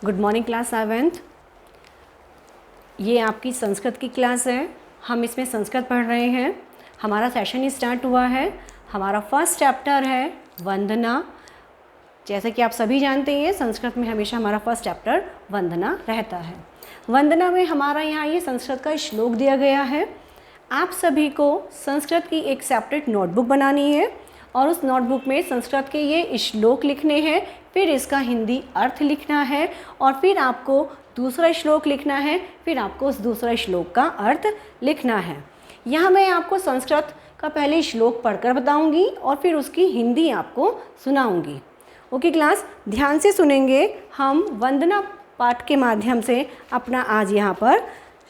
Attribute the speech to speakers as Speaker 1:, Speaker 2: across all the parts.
Speaker 1: Good morning class 7th। ये आपकी संस्कृत की क्लास है। हम इसमें संस्कृत पढ़ रहे हैं। हमारा सेशन स्टार्ट हुआ है। हमारा फर्स्ट चैप्टर है वंदना। जैसे कि आप सभी जानते हैं संस्कृत में हमेशा हमारा फर्स्ट चैप्टर वंदना रहता है। वंदना में हमारा यहाँ ये संस्कृत का श्लोक दिया गया है। आप सभी को संस्कृत की एक सेपरेट नोटबुक बनानी है और उस नोटबुक में संस्कृत के ये श्लोक लिखने हैं, फिर इसका हिंदी अर्थ लिखना है और फिर आपको दूसरा श्लोक लिखना है, फिर आपको उस दूसरा श्लोक का अर्थ लिखना है। यहाँ मैं आपको संस्कृत का पहले श्लोक पढ़कर बताऊंगी और फिर उसकी हिंदी आपको सुनाऊंगी। ओके क्लास, ध्यान से सुनेंगे। हम वंदना पाठ के माध्यम से अपना आज यहाँ पर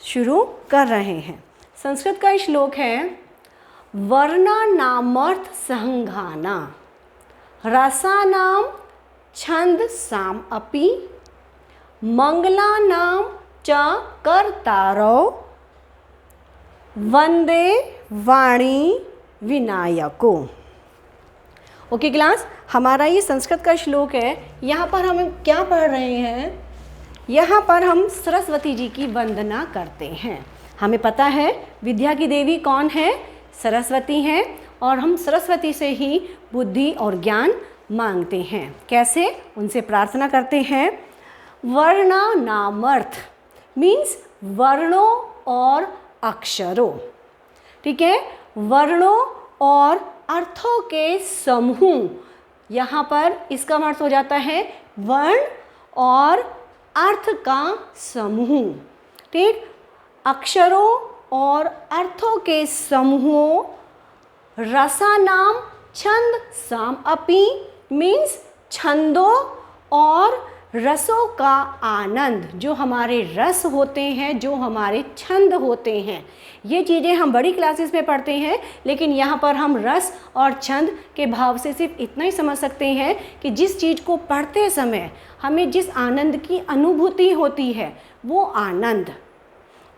Speaker 1: शुरू कर रहे हैं। संस्कृत का श्लोक है वर्णानामर्थ संघाना रसानाम छंद साम अपि मंगलानाम च कर्तारो वंदे वाणी विनायको। ओके क्लास, हमारा ये संस्कृत का श्लोक है। यहाँ पर हम क्या पढ़ रहे हैं? यहाँ पर हम सरस्वती जी की वंदना करते हैं। हमें पता है विद्या की देवी कौन है? सरस्वती हैं और हम सरस्वती से ही बुद्धि और ज्ञान मांगते हैं। कैसे? उनसे प्रार्थना करते हैं। वर्णानामर्थ मीन्स वर्णों और अक्षरों, ठीक है, वर्णों और अर्थों के समूह। यहाँ पर इसका अर्थ हो जाता है वर्ण और अर्थ का समूह, ठीक। अक्षरों और अर्थों के समूहों। रसानाम छंद साम अपि मीन्स छंदों और रसों का आनंद। जो हमारे रस होते हैं, जो हमारे छंद होते हैं, ये चीज़ें हम बड़ी क्लासेस में पढ़ते हैं, लेकिन यहाँ पर हम रस और छंद के भाव से सिर्फ इतना ही समझ सकते हैं कि जिस चीज़ को पढ़ते समय हमें जिस आनंद की अनुभूति होती है, वो आनंद,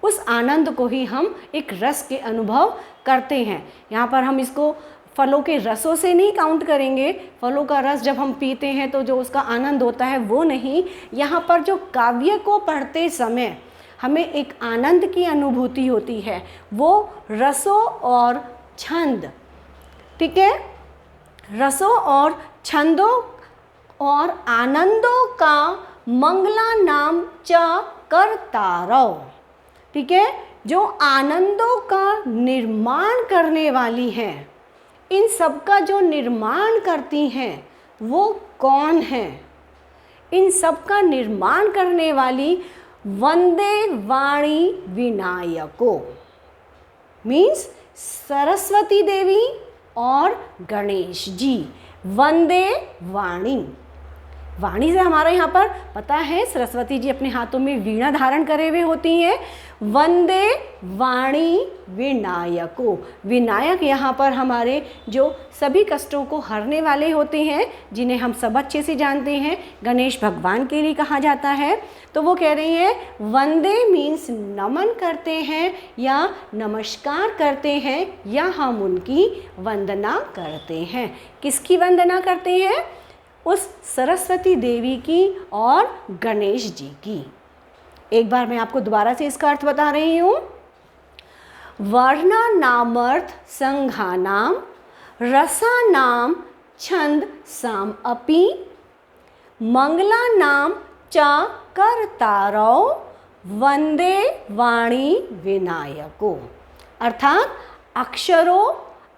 Speaker 1: उस आनंद को ही हम एक रस के अनुभव करते हैं। यहाँ पर हम इसको फलों के रसों से नहीं काउंट करेंगे। फलों का रस जब हम पीते हैं तो जो उसका आनंद होता है वो नहीं। यहाँ पर जो काव्य को पढ़ते समय हमें एक आनंद की अनुभूति होती है, वो रसों और छंद, ठीक है, रसों और छंदों और आनंदों का मंगला नाम च कर्तारो, ठीक है, जो आनंदों का निर्माण करने वाली हैं। इन सब का जो निर्माण करती हैं वो कौन है? इन सब का निर्माण करने वाली वंदे वाणी विनायको मीन्स सरस्वती देवी और गणेश जी। वंदे वाणी, वाणी से हमारा यहाँ पर पता है सरस्वती जी अपने हाथों में वीणा धारण करे हुए होती हैं। वंदे वाणी विनायको, विनायक यहाँ पर हमारे जो सभी कष्टों को हरने वाले होते हैं, जिन्हें हम सब अच्छे से जानते हैं, गणेश भगवान के लिए कहा जाता है। तो वो कह रही हैं वंदे मीन्स नमन करते हैं या नमस्कार करते हैं या हम उनकी वंदना करते हैं। किसकी वंदना करते हैं? उस सरस्वती देवी की और गणेश जी की। एक बार मैं आपको दोबारा से इसका अर्थ बता रही हूँ। वर्णानामर्थ संघानाम रसानाम छंद साम अपि मंगलानाम च कर्तारो वंदे वाणी विनायको। अर्थात अक्षरों,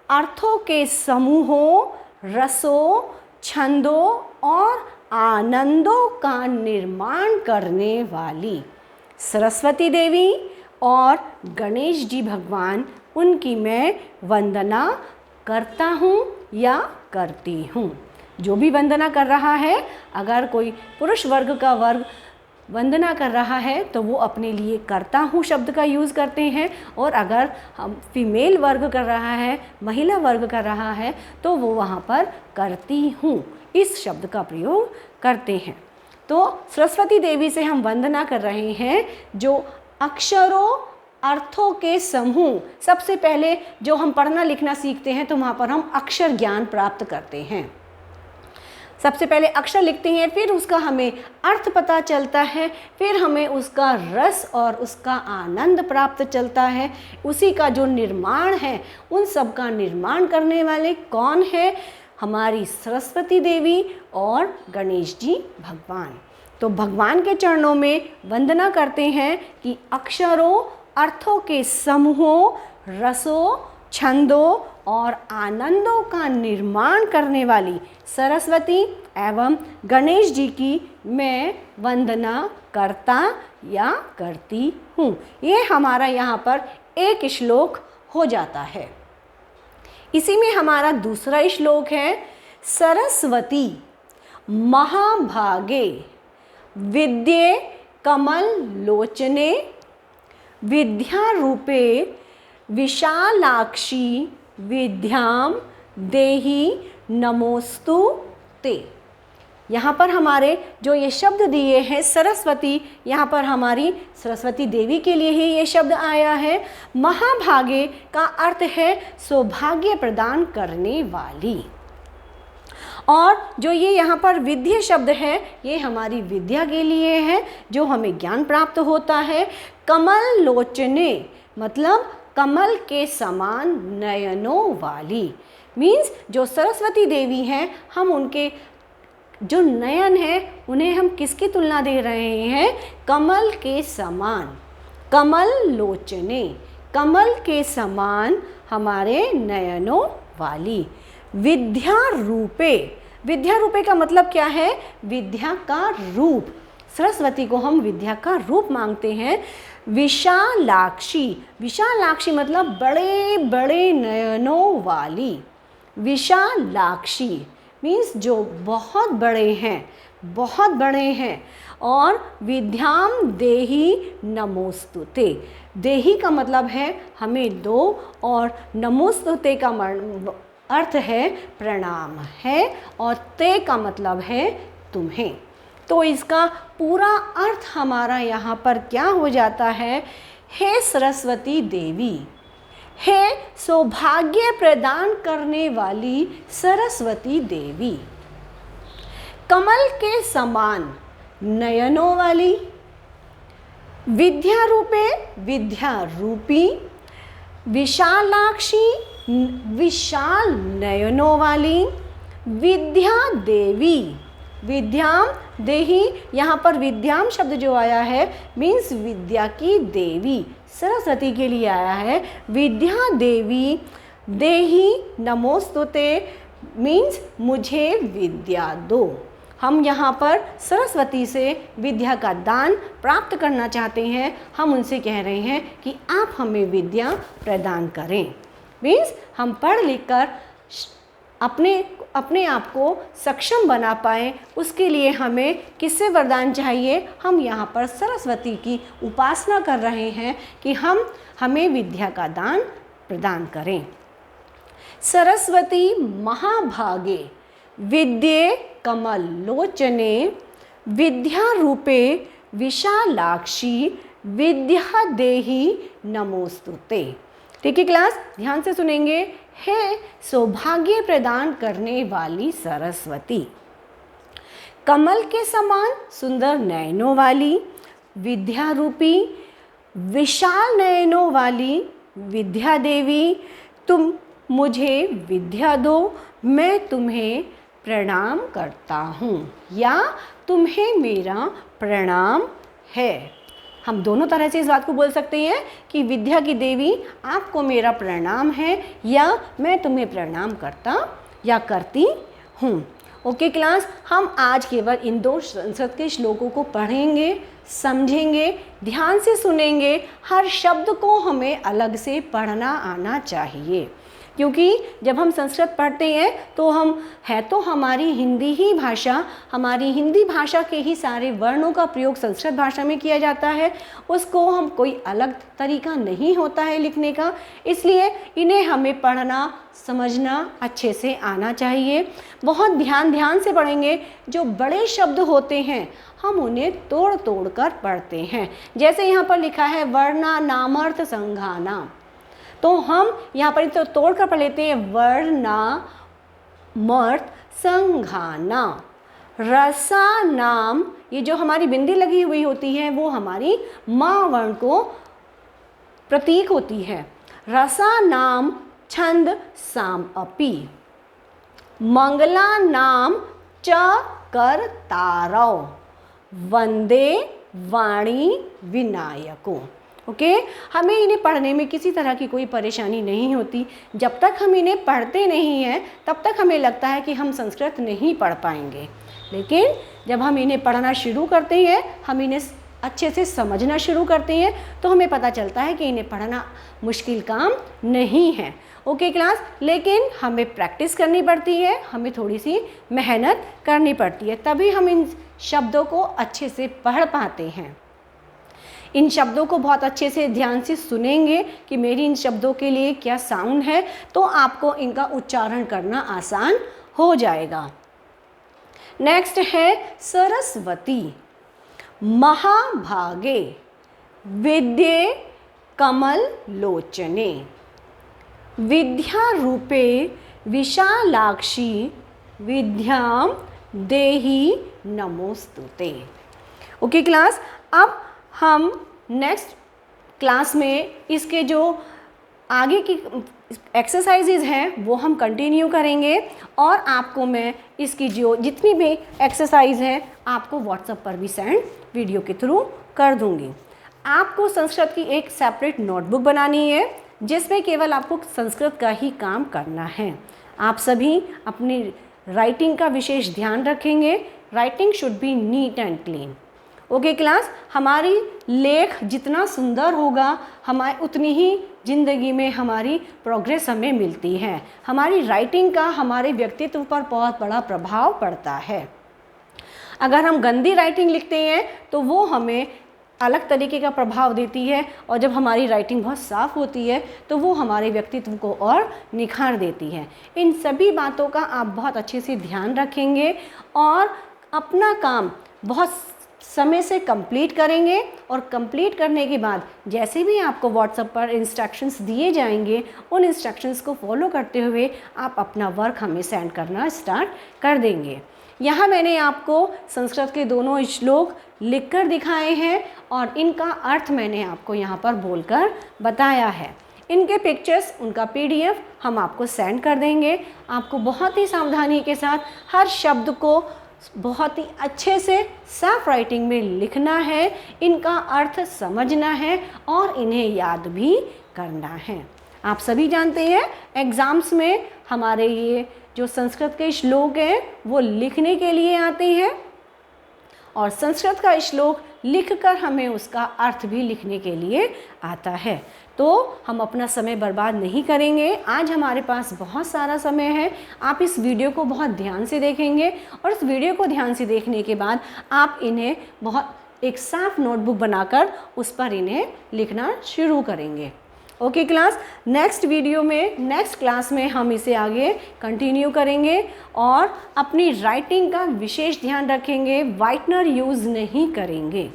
Speaker 1: अर्थों के समूहों, रसों, छंदों और आनंदों का निर्माण करने वाली सरस्वती देवी और गणेश जी भगवान, उनकी मैं वंदना करता हूँ या करती हूँ। जो भी वंदना कर रहा है, अगर कोई पुरुष वर्ग का वर्ग वंदना कर रहा है तो वो अपने लिए करता हूँ शब्द का यूज़ करते हैं, और अगर हम फीमेल वर्ग कर रहा है, महिला वर्ग कर रहा है, तो वो वहाँ पर करती हूँ इस शब्द का प्रयोग करते हैं। तो सरस्वती देवी से हम वंदना कर रहे हैं जो अक्षरों, अर्थों के समूह। सबसे पहले जो हम पढ़ना लिखना सीखते हैं तो वहाँ पर हम अक्षर ज्ञान प्राप्त करते हैं। सबसे पहले अक्षर लिखते हैं, फिर उसका हमें अर्थ पता चलता है, फिर हमें उसका रस और उसका आनंद प्राप्त चलता है। उसी का जो निर्माण है, उन सब का निर्माण करने वाले कौन है? हमारी सरस्वती देवी और गणेश जी भगवान। तो भगवान के चरणों में वंदना करते हैं कि अक्षरों, अर्थों के समूहों, रसों, छंदों और आनंदों का निर्माण करने वाली सरस्वती एवं गणेश जी की मैं वंदना करता या करती हूँ। ये हमारा यहाँ पर एक श्लोक हो जाता है। इसी में हमारा दूसरा श्लोक है, सरस्वती महाभागे विद्ये कमल लोचने विद्यारूपे विशालाक्षी विद्याम देहि नमोस्तु ते। यहाँ पर हमारे जो ये शब्द दिए हैं सरस्वती, यहाँ पर हमारी सरस्वती देवी के लिए ही ये शब्द आया है। महाभागे का अर्थ है सौभाग्य प्रदान करने वाली, और जो ये यहाँ पर विद्या शब्द है, ये हमारी विद्या के लिए है, जो हमें ज्ञान प्राप्त होता है। कमल लोचने मतलब कमल के समान नयनों वाली, मीन्स जो सरस्वती देवी हैं, हम उनके जो नयन है उन्हें हम किसकी तुलना दे रहे हैं? कमल के समान। कमल लोचने, कमल के समान हमारे नयनों वाली। विद्या रूपे, विद्या रूपे का मतलब क्या है? विद्या का रूप। सरस्वती को हम विद्या का रूप मांगते हैं। विशालाक्षी, विशालाक्षी मतलब बड़े बड़े नयनों वाली। विशालाक्षी मीन्स जो बहुत बड़े हैं, बहुत बड़े हैं। और विद्याम देहि नमोस्तुते, देहि का मतलब है हमें दो, और नमोस्तुते का अर्थ है प्रणाम है, और ते का मतलब है तुम्हें। तो इसका पूरा अर्थ हमारा यहाँ पर क्या हो जाता है? हे सरस्वती देवी, हे सौभाग्य प्रदान करने वाली सरस्वती देवी, कमल के समान नयनों वाली, विद्या रूपे विद्या रूपी, विशालाक्षी विशाल नयनों वाली, विद्या देवी, विद्याम देही, यहाँ पर विद्याम शब्द जो आया है मीन्स विद्या की देवी, सरस्वती के लिए आया है। विद्या देवी देही नमोस्तुते मीन्स मुझे विद्या दो। हम यहाँ पर सरस्वती से विद्या का दान प्राप्त करना चाहते हैं। हम उनसे कह रहे हैं कि आप हमें विद्या प्रदान करें। मीन्स हम पढ़ लिख कर अपने आप को सक्षम बना पाएँ, उसके लिए हमें किससे वरदान चाहिए? हम यहाँ पर सरस्वती की उपासना कर रहे हैं कि हमें विद्या का दान प्रदान करें। सरस्वती महाभागे विद्ये कमल लोचने विद्या रूपे विशालाक्षी विद्या देहि नमोस्तुते। ठीक है क्लास, ध्यान से सुनेंगे। है सौभाग्य प्रदान करने वाली सरस्वती, कमल के समान सुंदर नयनों वाली, विद्या रूपी विशाल नयनों वाली विद्या देवी, तुम मुझे विद्या दो, मैं तुम्हें प्रणाम करता हूँ या तुम्हें मेरा प्रणाम है। हम दोनों तरह से इस बात को बोल सकते हैं कि विद्या की देवी आपको मेरा प्रणाम है या मैं तुम्हें प्रणाम करता या करती हूँ। ओके क्लास, हम आज केवल इन दो संस्कृत के श्लोकों को पढ़ेंगे, समझेंगे, ध्यान से सुनेंगे। हर शब्द को हमें अलग से पढ़ना आना चाहिए, क्योंकि जब हम संस्कृत पढ़ते हैं तो तो हमारी हिंदी ही भाषा, हमारी हिंदी भाषा के ही सारे वर्णों का प्रयोग संस्कृत भाषा में किया जाता है। उसको हम कोई अलग तरीका नहीं होता है लिखने का, इसलिए इन्हें हमें पढ़ना समझना अच्छे से आना चाहिए। बहुत ध्यान से पढ़ेंगे। जो बड़े शब्द होते हैं हम उन्हें तोड़ तोड़ कर पढ़ते हैं। जैसे यहाँ पर लिखा है वर्णा नामर्थ संघाना, तो हम यहाँ पर तो तोड़ कर पढ़ लेते हैं वर्णा मर्थ संघाना। रसानाम, ये जो हमारी बिंदी लगी हुई होती है वो हमारी मा वर्ण को प्रतीक होती है। रसानाम छंद साम अपि। मंगलानाम च कर्तारौ। वंदे वाणी विनायको। ओके, हमें इन्हें पढ़ने में किसी तरह की कोई परेशानी नहीं होती। जब तक हम इन्हें पढ़ते नहीं हैं तब तक हमें लगता है कि हम संस्कृत नहीं पढ़ पाएंगे, लेकिन जब हम इन्हें पढ़ना शुरू करते हैं, हम इन्हें अच्छे से समझना शुरू करते हैं, तो हमें पता चलता है कि इन्हें पढ़ना मुश्किल काम नहीं है। ओके क्लास, लेकिन हमें प्रैक्टिस करनी पड़ती है, हमें थोड़ी सी मेहनत करनी पड़ती है, तभी हम इन शब्दों को अच्छे से पढ़ पाते हैं। इन शब्दों को बहुत अच्छे से ध्यान से सुनेंगे कि मेरी इन शब्दों के लिए क्या साउंड है, तो आपको इनका उच्चारण करना आसान हो जाएगा। नेक्स्ट है सरस्वती। महाभागे विद्ये कमल लोचने। विद्या रूपे विशालाक्षी विद्याम देहि नमोस्तुते। ओके क्लास, अब हम नेक्स्ट क्लास में इसके जो आगे की एक्सरसाइजेज हैं वो हम कंटिन्यू करेंगे, और आपको मैं इसकी जो जितनी भी एक्सरसाइज है आपको व्हाट्सएप पर भी सेंड वीडियो के थ्रू कर दूंगी। आपको संस्कृत की एक सेपरेट नोटबुक बनानी है जिसमें केवल आपको संस्कृत का ही काम करना है। आप सभी अपनी राइटिंग का विशेष ध्यान रखेंगे। Writing should be neat and clean. Okay class, हमारी लेख जितना सुंदर होगा हमारे उतनी ही ज़िंदगी में हमारी प्रोग्रेस हमें मिलती है। हमारी राइटिंग का हमारे व्यक्तित्व पर बहुत बड़ा प्रभाव पड़ता है। अगर हम गंदी राइटिंग लिखते हैं तो वो हमें अलग तरीके का प्रभाव देती है, और जब हमारी राइटिंग बहुत साफ़ होती है तो वो हमारे व्यक्तित्व को और निखार देती है। इन सभी बातों का आप बहुत अच्छे से ध्यान रखेंगे और अपना काम बहुत समय से कंप्लीट करेंगे, और कंप्लीट करने के बाद जैसे भी आपको व्हाट्सएप पर इंस्ट्रक्शंस दिए जाएंगे उन इंस्ट्रक्शंस को फॉलो करते हुए आप अपना वर्क हमें सेंड करना स्टार्ट कर देंगे। यहाँ मैंने आपको संस्कृत के दोनों श्लोक लिखकर दिखाए हैं और इनका अर्थ मैंने आपको यहाँ पर बोलकर बताया है। इनके पिक्चर्स, उनका PDF हम आपको सेंड कर देंगे। आपको बहुत ही सावधानी के साथ हर शब्द को बहुत ही अच्छे से साफ राइटिंग में लिखना है, इनका अर्थ समझना है और इन्हें याद भी करना है। आप सभी जानते हैं एग्ज़ाम्स में हमारे ये जो संस्कृत के श्लोक हैं वो लिखने के लिए आते हैं, और संस्कृत का श्लोक लिखकर हमें उसका अर्थ भी लिखने के लिए आता है। तो हम अपना समय बर्बाद नहीं करेंगे। आज हमारे पास बहुत सारा समय है। आप इस वीडियो को बहुत ध्यान से देखेंगे, और इस वीडियो को ध्यान से देखने के बाद आप इन्हें बहुत एक साफ नोटबुक बनाकर उस पर इन्हें लिखना शुरू करेंगे। ओके क्लास, नेक्स्ट वीडियो में, नेक्स्ट क्लास में हम इसे आगे कंटिन्यू करेंगे और अपनी राइटिंग का विशेष ध्यान रखेंगे। व्हाइटनर यूज़ नहीं करेंगे।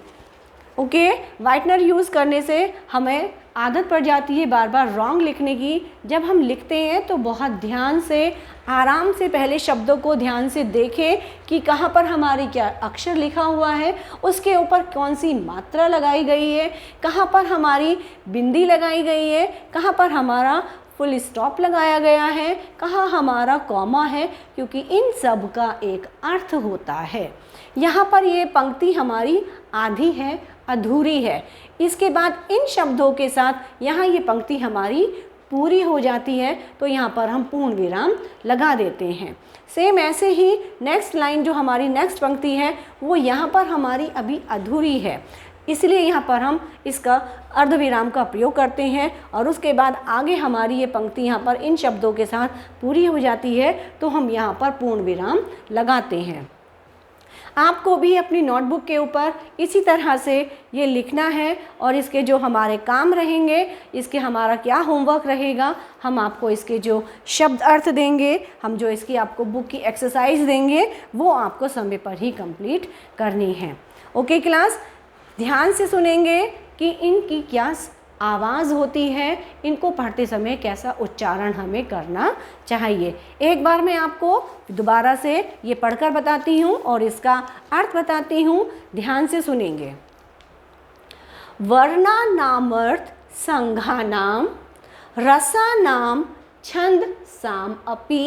Speaker 1: ओके, व्हाइटनर यूज़ करने से हमें आदत पड़ जाती है बार बार रॉन्ग लिखने की। जब हम लिखते हैं तो बहुत ध्यान से, आराम से पहले शब्दों को ध्यान से देखें कि कहाँ पर हमारी क्या अक्षर लिखा हुआ है, उसके ऊपर कौन सी मात्रा लगाई गई है, कहाँ पर हमारी बिंदी लगाई गई है, कहाँ पर हमारा फुल स्टॉप लगाया गया है, कहाँ हमारा कॉमा है, क्योंकि इन सब का एक अर्थ होता है। यहाँ पर ये पंक्ति हमारी आधी है, अधूरी है। इसके बाद इन शब्दों के साथ यहाँ ये पंक्ति हमारी पूरी हो जाती है, तो यहाँ पर हम पूर्ण विराम लगा देते हैं। सेम ऐसे ही नेक्स्ट लाइन जो हमारी नेक्स्ट पंक्ति है वो यहाँ पर हमारी अभी अधूरी है, इसलिए यहाँ पर हम इसका अर्धविराम का प्रयोग करते हैं, और उसके बाद आगे हमारी ये पंक्ति यहाँ पर इन शब्दों के साथ पूरी हो जाती है, तो हम यहाँ पर पूर्ण विराम लगाते हैं। आपको भी अपनी नोटबुक के ऊपर इसी तरह से ये लिखना है, और इसके जो हमारे काम रहेंगे, इसके हमारा क्या होमवर्क रहेगा, हम आपको इसके जो शब्द अर्थ देंगे, हम जो इसकी आपको बुक की एक्सरसाइज देंगे, वो आपको समय पर ही कंप्लीट करनी है। ओके क्लास, ध्यान से सुनेंगे कि इनकी क्या आवाज़ होती है, इनको पढ़ते समय कैसा उच्चारण हमें करना चाहिए। एक बार मैं आपको दोबारा से ये पढ़कर बताती हूँ और इसका अर्थ बताती हूँ, ध्यान से सुनेंगे। वर्णानामर्थ संघानाम रसानाम छंद साम अपि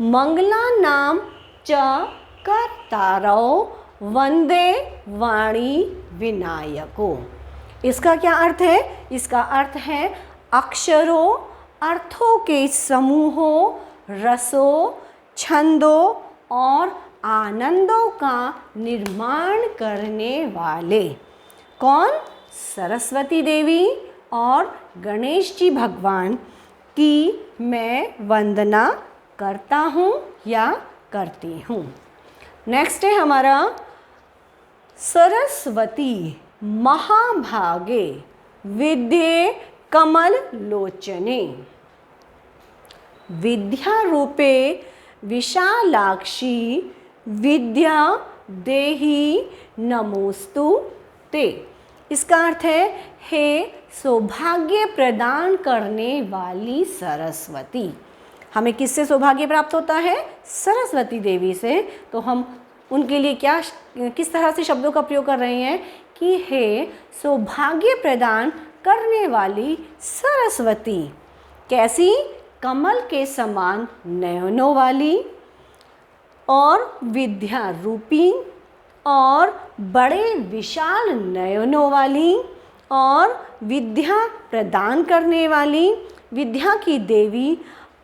Speaker 1: मंगलानाम च कर्तारौ वंदे वाणी विनायको। इसका क्या अर्थ है? इसका अर्थ है अक्षरों, अर्थों के समूहों, रसों, छंदों और आनंदों का निर्माण करने वाले। कौन? सरस्वती देवी और गणेश जी भगवान की मैं वंदना करता हूँ या करती हूँ। नेक्स्ट है हमारा सरस्वती महाभागे विद्ये कमल लोचने विद्या रूपे विशालाक्षी विद्या देहि नमोस्तु ते। इसका अर्थ है हे सौभाग्य प्रदान करने वाली सरस्वती। हमें किससे सौभाग्य प्राप्त होता है? सरस्वती देवी से। तो हम उनके लिए क्या किस तरह से शब्दों का प्रयोग कर रहे हैं कि हे सौभाग्य प्रदान करने वाली सरस्वती। कैसी? कमल के समान नयनों वाली और विद्या रूपी और बड़े विशाल नयनों वाली और विद्या प्रदान करने वाली, विद्या की देवी।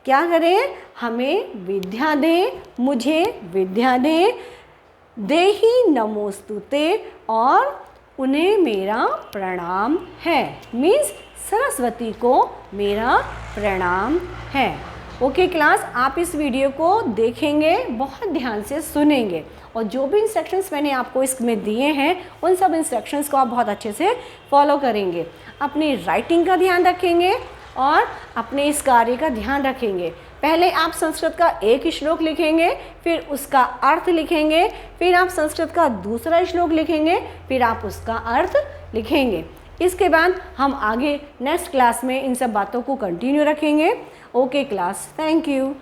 Speaker 1: क्या करें? हमें विद्या दे, मुझे विद्या दे, देहि नमोस्तुते और उन्हें मेरा प्रणाम है। मीन्स सरस्वती को मेरा प्रणाम है। ओके क्लास, आप इस वीडियो को देखेंगे, बहुत ध्यान से सुनेंगे और जो भी इंस्ट्रक्शंस मैंने आपको इसमें दिए हैं उन सब इंस्ट्रक्शंस को आप बहुत अच्छे से फॉलो करेंगे। अपनी राइटिंग का ध्यान रखेंगे और अपने इस कार्य का ध्यान रखेंगे। पहले आप संस्कृत का एक श्लोक लिखेंगे, फिर उसका अर्थ लिखेंगे, फिर आप संस्कृत का दूसरा श्लोक लिखेंगे, फिर आप उसका अर्थ लिखेंगे। इसके बाद हम आगे नेक्स्ट क्लास में इन सब बातों को कंटिन्यू रखेंगे। Okay class, thank you.